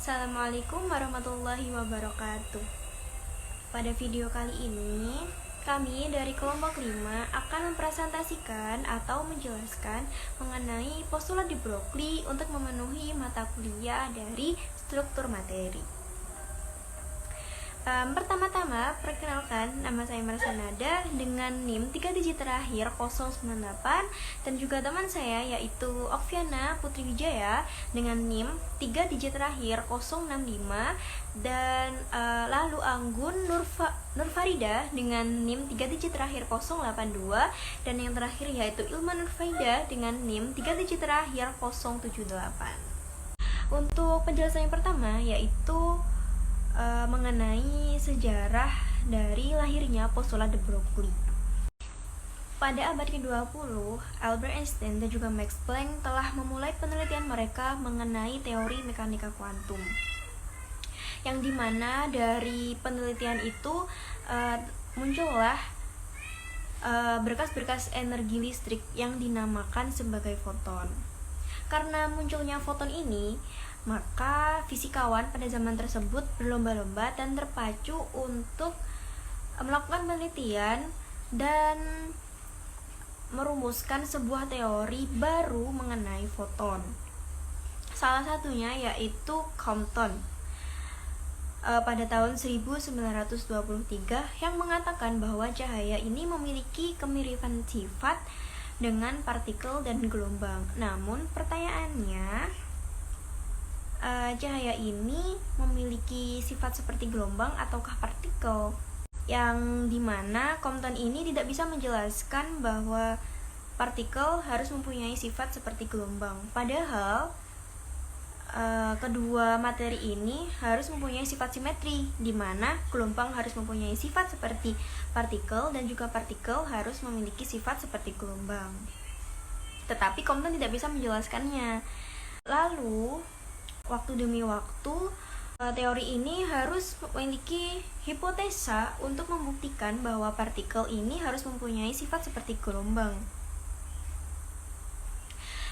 Assalamualaikum warahmatullahi wabarakatuh. Pada video kali ini, kami dari kelompok 5 akan mempresentasikan atau menjelaskan mengenai postulat de Broglie untuk memenuhi mata kuliah dari struktur materi. Pertama-tama, perkenalkan, nama saya Marsanada dengan NIM 3 digit terakhir 098, dan juga teman saya yaitu Okviana Putri Wijaya dengan NIM 3 digit terakhir 065, dan lalu Anggun Nurfarida dengan NIM 3 digit terakhir 082, dan yang terakhir yaitu Ilma Nurfaida dengan NIM 3 digit terakhir 078. Untuk penjelasan yang pertama yaitu mengenai sejarah dari lahirnya postulat de Broglie. Pada abad ke-20, Albert Einstein dan juga Max Planck telah memulai penelitian mereka mengenai teori mekanika kuantum. Yang dimana dari penelitian itu muncullah berkas-berkas energi listrik yang dinamakan sebagai foton. Karena munculnya foton ini, maka fisikawan pada zaman tersebut berlomba-lomba dan terpacu untuk melakukan penelitian dan merumuskan sebuah teori baru mengenai foton. Salah satunya yaitu Compton pada tahun 1923 yang mengatakan bahwa cahaya ini memiliki kemiripan sifat dengan partikel dan gelombang. Namun pertanyaannya, cahaya ini memiliki sifat seperti gelombang ataukah partikel? Yang dimana Compton ini tidak bisa menjelaskan bahwa partikel harus mempunyai sifat seperti gelombang. Padahal kedua materi ini harus mempunyai sifat simetri, di mana gelombang harus mempunyai sifat seperti partikel dan juga partikel harus memiliki sifat seperti gelombang. Tetapi Compton tidak bisa menjelaskannya. Lalu waktu demi waktu, teori ini harus memiliki hipotesa untuk membuktikan bahwa partikel ini harus mempunyai sifat seperti gelombang.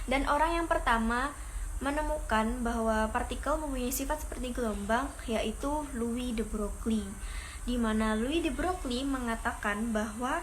Dan orang yang pertama menemukan bahwa partikel mempunyai sifat seperti gelombang yaitu Louis de Broglie, di mana Louis de Broglie mengatakan bahwa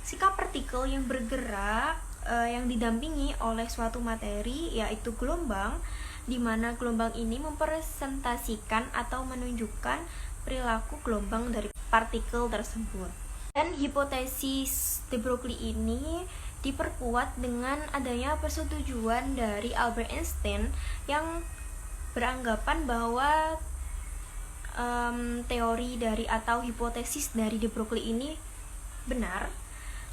sikap partikel yang bergerak yang didampingi oleh suatu materi yaitu gelombang, di mana gelombang ini mempresentasikan atau menunjukkan perilaku gelombang dari partikel tersebut. Dan hipotesis de Broglie ini diperkuat dengan adanya persetujuan dari Albert Einstein yang beranggapan bahwa teori dari atau hipotesis dari de Broglie ini benar.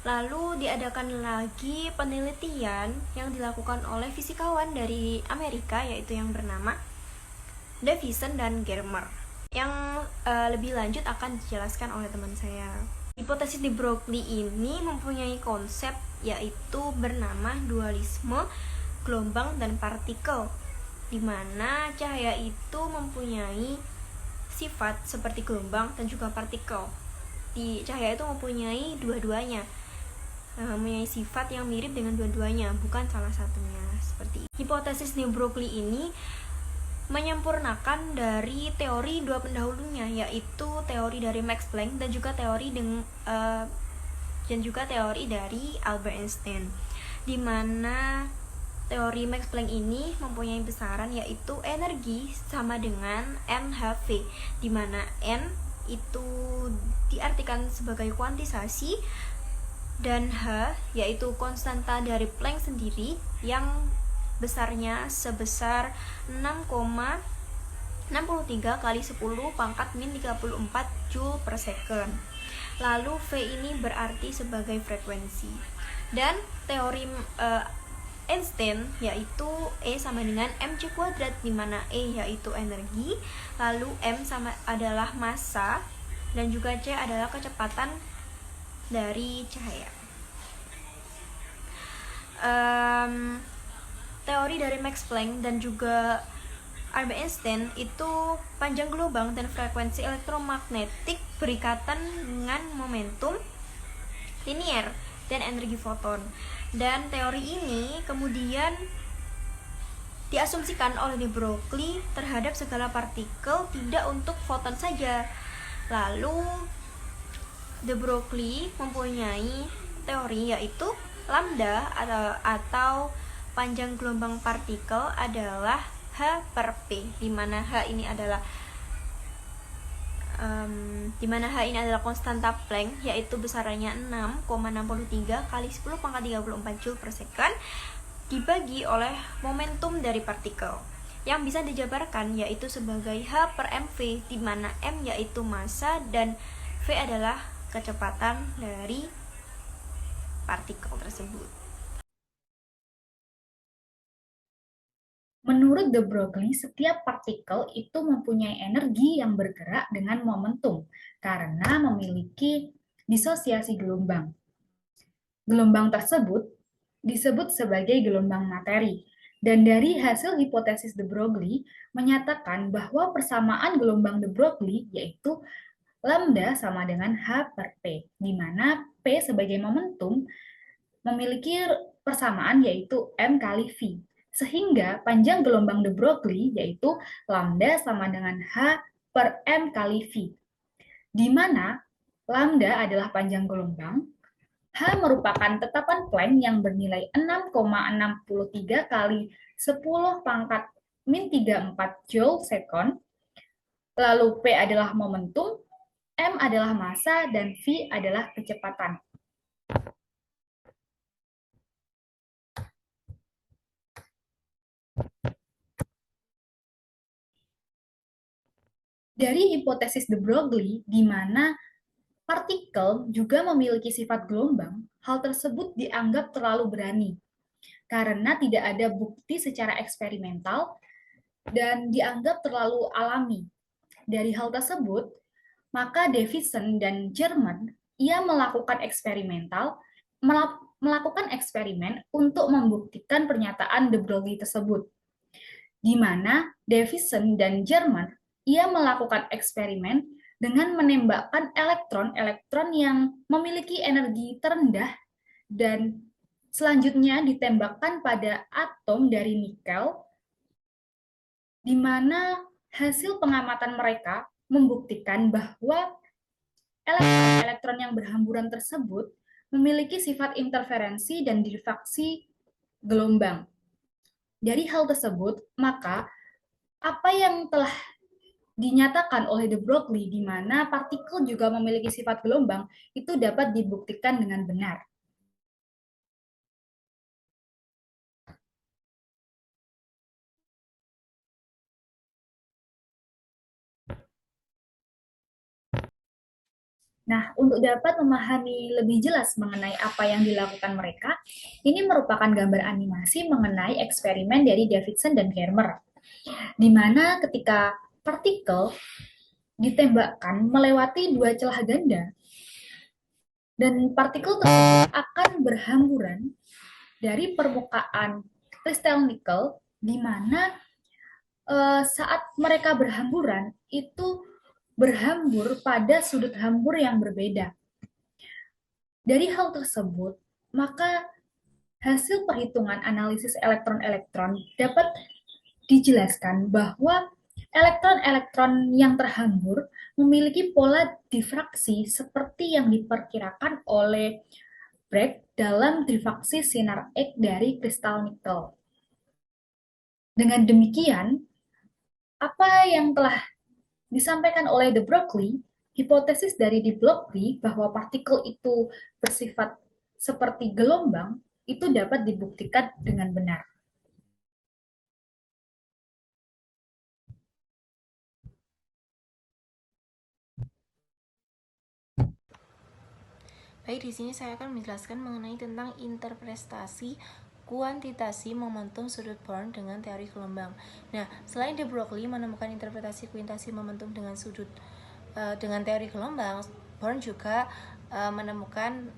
Lalu diadakan lagi penelitian yang dilakukan oleh fisikawan dari Amerika yaitu yang bernama Davison dan Germer. Yang lebih lanjut akan dijelaskan oleh teman saya. Hipotesis de Broglie ini mempunyai konsep yaitu bernama dualisme gelombang dan partikel, di mana cahaya itu mempunyai sifat seperti gelombang dan juga partikel. Cahaya itu mempunyai dua-duanya, mempunyai sifat yang mirip dengan dua-duanya, bukan salah satunya. Seperti hipotesis de Broglie ini menyempurnakan dari teori dua pendahulunya, yaitu teori dari Max Planck dan juga teori dari Albert Einstein, di mana teori Max Planck ini mempunyai besaran yaitu energi sama dengan NhV, di mana N itu diartikan sebagai kuantisasi dan H yaitu konstanta dari Planck sendiri yang besarnya sebesar 6,63 kali 10 pangkat min 34 Joule per second. Lalu V ini berarti sebagai frekuensi. Dan teori Einstein yaitu E sama dengan mc kuadrat, di mana E yaitu energi, lalu M adalah massa, dan juga C adalah kecepatan dari cahaya. Teori dari Max Planck dan juga Albert Einstein itu panjang gelombang dan frekuensi elektromagnetik berikatan dengan momentum linier dan energi foton. Dan teori ini kemudian diasumsikan oleh de Broglie terhadap segala partikel, tidak untuk foton saja. Lalu de Broglie mempunyai teori yaitu lambda atau panjang gelombang partikel adalah H per P, di mana H ini adalah konstanta Planck, yaitu besarannya 6,63 kali 10 pangkat 34 Joule per second, dibagi oleh momentum dari partikel yang bisa dijabarkan yaitu sebagai H per mv, di mana m yaitu massa dan v adalah kecepatan dari partikel tersebut. Menurut de Broglie, setiap partikel itu mempunyai energi yang bergerak dengan momentum karena memiliki disosiasi gelombang. Gelombang tersebut disebut sebagai gelombang materi. Dan dari hasil hipotesis de Broglie menyatakan bahwa persamaan gelombang de Broglie yaitu lambda sama dengan H per P, di mana P sebagai momentum memiliki persamaan yaitu M kali V. Sehingga panjang gelombang de Broglie yaitu lambda sama dengan H per M kali V. Di mana lambda adalah panjang gelombang, H merupakan tetapan Planck yang bernilai 6,63 kali 10 pangkat min 34 Joule second. Lalu P adalah momentum, M adalah massa, dan V adalah kecepatan. Dari hipotesis de Broglie, di mana partikel juga memiliki sifat gelombang, hal tersebut dianggap terlalu berani karena tidak ada bukti secara eksperimental dan dianggap terlalu alami. Dari hal tersebut, maka Davidson dan German ia melakukan eksperimen untuk membuktikan pernyataan de Broglie tersebut, di mana Davidson dan German ia melakukan eksperimen dengan menembakkan elektron-elektron yang memiliki energi terendah dan selanjutnya ditembakkan pada atom dari nikel, di mana hasil pengamatan mereka membuktikan bahwa elektron-elektron yang berhamburan tersebut memiliki sifat interferensi dan difraksi gelombang. Dari hal tersebut, maka apa yang telah dinyatakan oleh de Broglie di mana partikel juga memiliki sifat gelombang itu dapat dibuktikan dengan benar. Nah, untuk dapat memahami lebih jelas mengenai apa yang dilakukan mereka, ini merupakan gambar animasi mengenai eksperimen dari Davidson dan Germer, di mana ketika partikel ditembakkan melewati dua celah ganda, dan partikel tersebut akan berhamburan dari permukaan kristal nikel, di mana saat mereka berhamburan itu berhambur pada sudut hambur yang berbeda. Dari hal tersebut, maka hasil perhitungan analisis elektron-elektron dapat dijelaskan bahwa elektron-elektron yang terhambur memiliki pola difraksi seperti yang diperkirakan oleh Bragg dalam difraksi sinar X dari kristal nikel. Dengan demikian, apa yang telah disampaikan oleh de Broglie, hipotesis dari de Broglie bahwa partikel itu bersifat seperti gelombang itu dapat dibuktikan dengan benar. Baik, di sini saya akan menjelaskan mengenai tentang interpretasi kuantitasi momentum sudut Born dengan teori gelombang. Nah, selain de Broglie menemukan interpretasi kuantitasi momentum dengan dengan teori gelombang, Born juga menemukan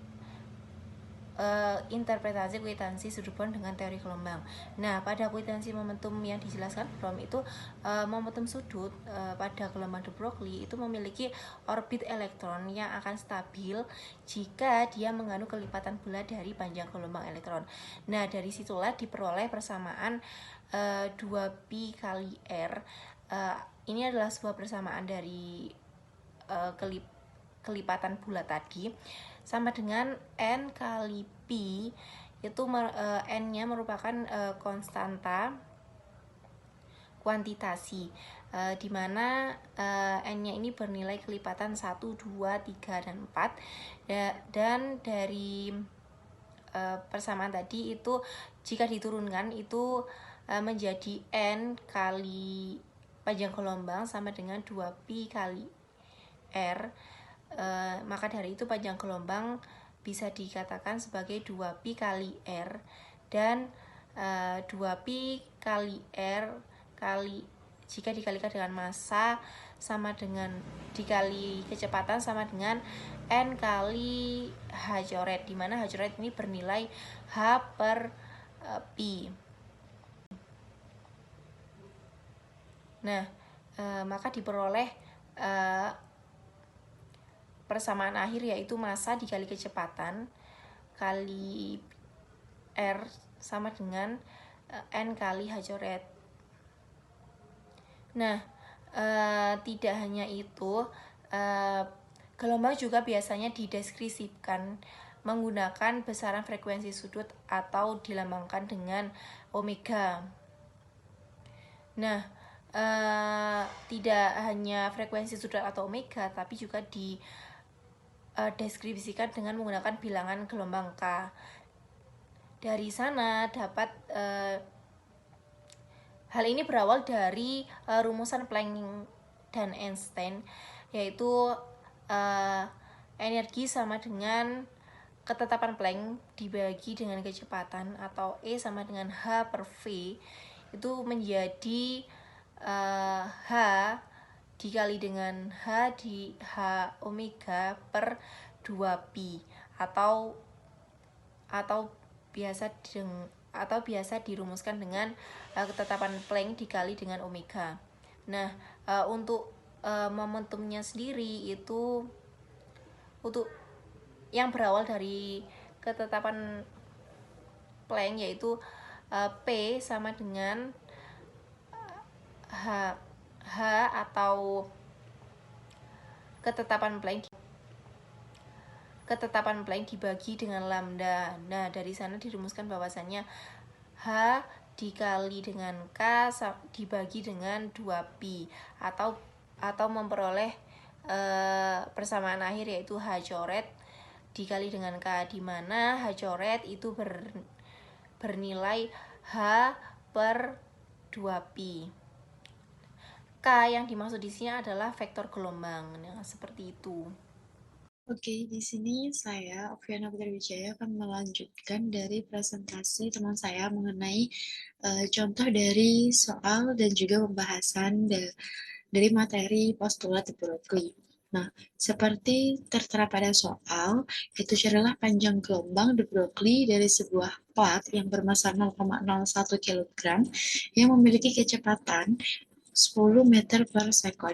interpretasi kuitansi sudut Born dengan teori gelombang. Nah, pada kuitansi momentum yang dijelaskan Fromm itu momentum sudut pada gelombang de Broglie itu memiliki orbit elektron yang akan stabil jika dia mengandung kelipatan bulat dari panjang gelombang elektron. Nah, dari situlah diperoleh persamaan 2pi kali R. Ini adalah sebuah persamaan dari kelipatan bulat tadi sama dengan N kali Pi, itu N-nya merupakan konstanta kuantitasi, di mana N-nya ini bernilai kelipatan 1, 2, 3, dan 4. Dan dari persamaan tadi itu jika diturunkan itu menjadi N kali panjang gelombang sama dengan 2pi kali R. Maka dari itu panjang gelombang bisa dikatakan sebagai 2pi kali R, dan 2pi kali R kali jika dikalikan dengan massa sama dengan dikali kecepatan sama dengan N kali H coret, di mana H coret ini bernilai H per Pi. Nah, maka diperoleh persamaan akhir yaitu massa dikali kecepatan kali R sama dengan N kali H coret. Nah, tidak hanya itu, gelombang juga biasanya dideskripsikan menggunakan besaran frekuensi sudut atau dilambangkan dengan omega. Nah, tidak hanya frekuensi sudut atau omega, tapi juga dideskripsikan dengan menggunakan bilangan gelombang K. Dari sana dapat hal ini berawal dari rumusan Planck dan Einstein, yaitu energi sama dengan ketetapan Planck dibagi dengan kecepatan atau E sama dengan H per V itu menjadi H dikali dengan H di H omega per 2pi atau biasa dirumuskan dengan ketetapan Planck dikali dengan omega. Nah, untuk momentumnya sendiri itu untuk yang berawal dari ketetapan Planck yaitu P sama dengan H atau ketetapan Planck dibagi dengan lambda. Nah, dari sana dirumuskan bahwasannya H dikali dengan K dibagi dengan 2pi atau memperoleh persamaan akhir yaitu H coret dikali dengan K, di mana H coret itu bernilai H per 2pi. K yang dimaksud di sini adalah vektor gelombang. Nah, seperti itu. Oke, di sini saya, Oviana Putri Wijaya, akan melanjutkan dari presentasi teman saya mengenai contoh dari soal dan juga pembahasan dari materi postulat de Broglie. Nah, seperti tertera pada soal, itu carilah panjang gelombang de Broglie dari sebuah plat yang bermassa 0,01 kg yang memiliki kecepatan 10 meter per sekon.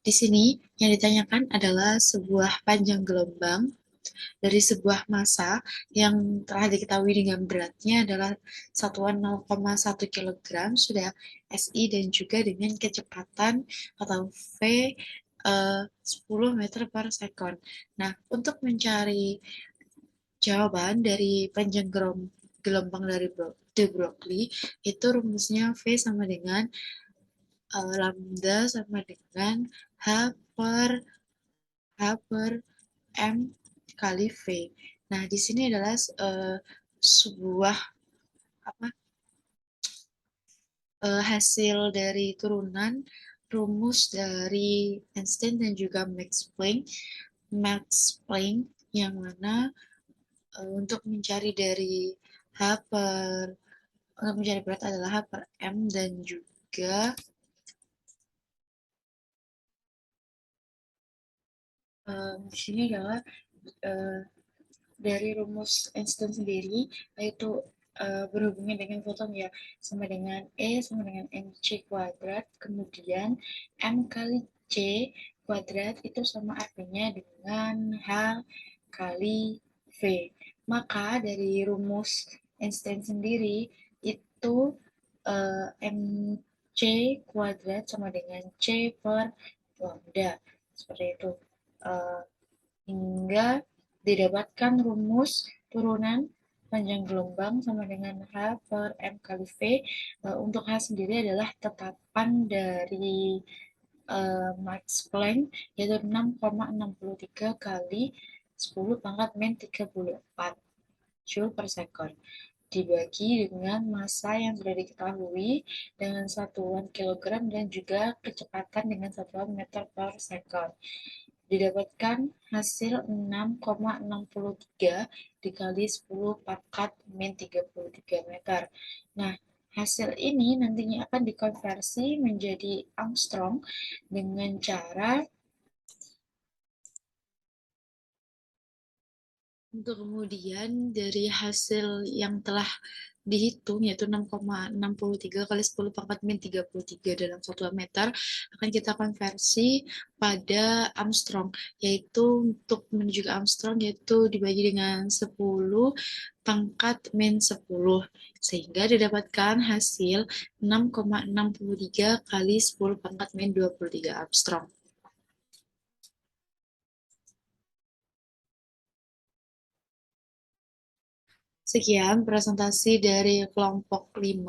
Di sini yang ditanyakan adalah sebuah panjang gelombang dari sebuah massa yang telah diketahui dengan beratnya adalah satuan 0,1 kg, sudah SI, dan juga dengan kecepatan atau V 10 meter per sekon. Nah, untuk mencari jawaban dari panjang gelombang dari de Broglie, itu rumusnya V sama dengan lambda sama dengan H per M kali V. Nah, di sini adalah sebuah hasil dari turunan rumus dari Einstein dan juga Max Planck yang mana untuk mencari dari untuk mencari berat adalah H per M, dan juga di sini adalah dari rumus Einstein sendiri, yaitu berhubungan dengan foton ya, sama dengan E sama dengan mc kuadrat, kemudian M kali C kuadrat itu sama artinya dengan H kali V. Maka dari rumus Einstein sendiri itu mc kuadrat sama dengan C per lambda. Seperti itu. Hingga didapatkan rumus turunan panjang gelombang sama dengan H per M kali V. Untuk H sendiri adalah tetapan dari Max Planck, yaitu 6,63 kali 10 pangkat min 34 Joule per second. Dibagi dengan massa yang sudah diketahui dengan satuan kilogram dan juga kecepatan dengan satuan meter per second. Didapatkan hasil 6,63 dikali 10 pangkat min 33 meter. Nah, hasil ini nantinya akan dikonversi menjadi Armstrong dengan cara untuk kemudian dari hasil yang telah dihitung yaitu 6,63 kali 10 pangkat min 33 dalam satuan meter akan kita konversi pada Armstrong, yaitu untuk menuju ke Armstrong yaitu dibagi dengan 10 pangkat min 10 sehingga didapatkan hasil 6,63 kali 10 pangkat min 23 Armstrong. Sekian presentasi dari kelompok 5.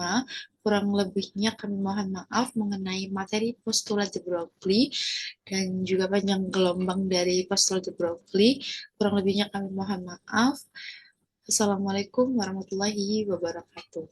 Kurang lebihnya kami mohon maaf mengenai materi postulat de Broglie dan juga panjang gelombang dari postulat de Broglie. Kurang lebihnya kami mohon maaf. Assalamualaikum warahmatullahi wabarakatuh.